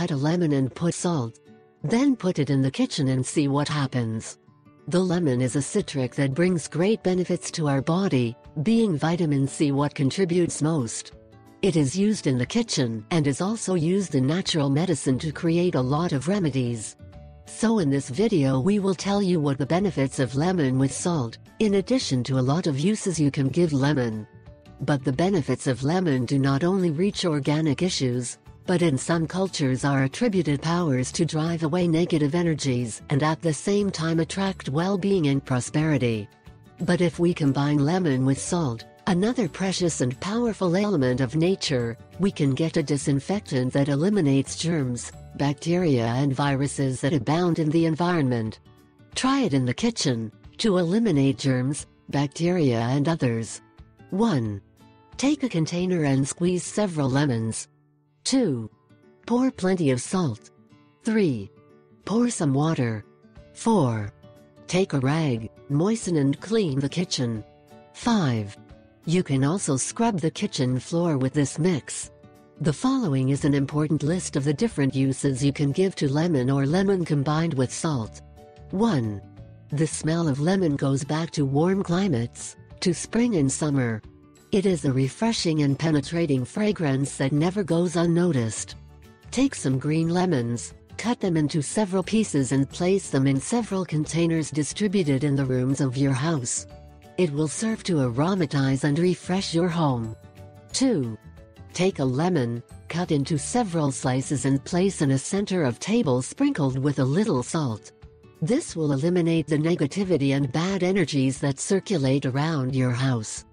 cut a lemon and put salt. Then put it in the kitchen and see what happens. The lemon is a citric that brings great benefits to our body, being vitamin C what contributes most. It is used in the kitchen and is also used in natural medicine to create a lot of remedies. So in this video we will tell you what the benefits of lemon with salt, in addition to a lot of uses you can give lemon. But the benefits of lemon do not only reach organic issues, but in some cultures are attributed powers to drive away negative energies and at the same time attract well-being and prosperity. But if we combine lemon with salt, another precious and powerful element of nature, we can get a disinfectant that eliminates germs, bacteria and viruses that abound in the environment. Try it in the kitchen, to eliminate germs, bacteria and others. 1. Take a container and squeeze several lemons. 2. Pour plenty of salt. 3. Pour some water. 4. Take a rag, moisten and clean the kitchen. 5. You can also scrub the kitchen floor with this mix. The following is an important list of the different uses you can give to lemon or lemon combined with salt. 1. The smell of lemon goes back to warm climates, to spring and summer. It is a refreshing and penetrating fragrance that never goes unnoticed. Take some green lemons, cut them into several pieces and place them in several containers distributed in the rooms of your house. It will serve to aromatize and refresh your home. 2. Take a lemon, cut into several slices and place in a center of table sprinkled with a little salt. This will eliminate the negativity and bad energies that circulate around your house.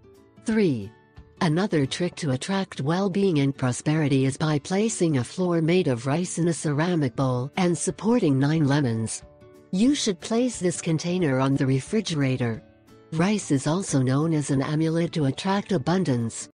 3. Another trick to attract well-being and prosperity is by placing a floor made of rice in a ceramic bowl and supporting 9 lemons. You should place this container on the refrigerator. Rice is also known as an amulet to attract abundance.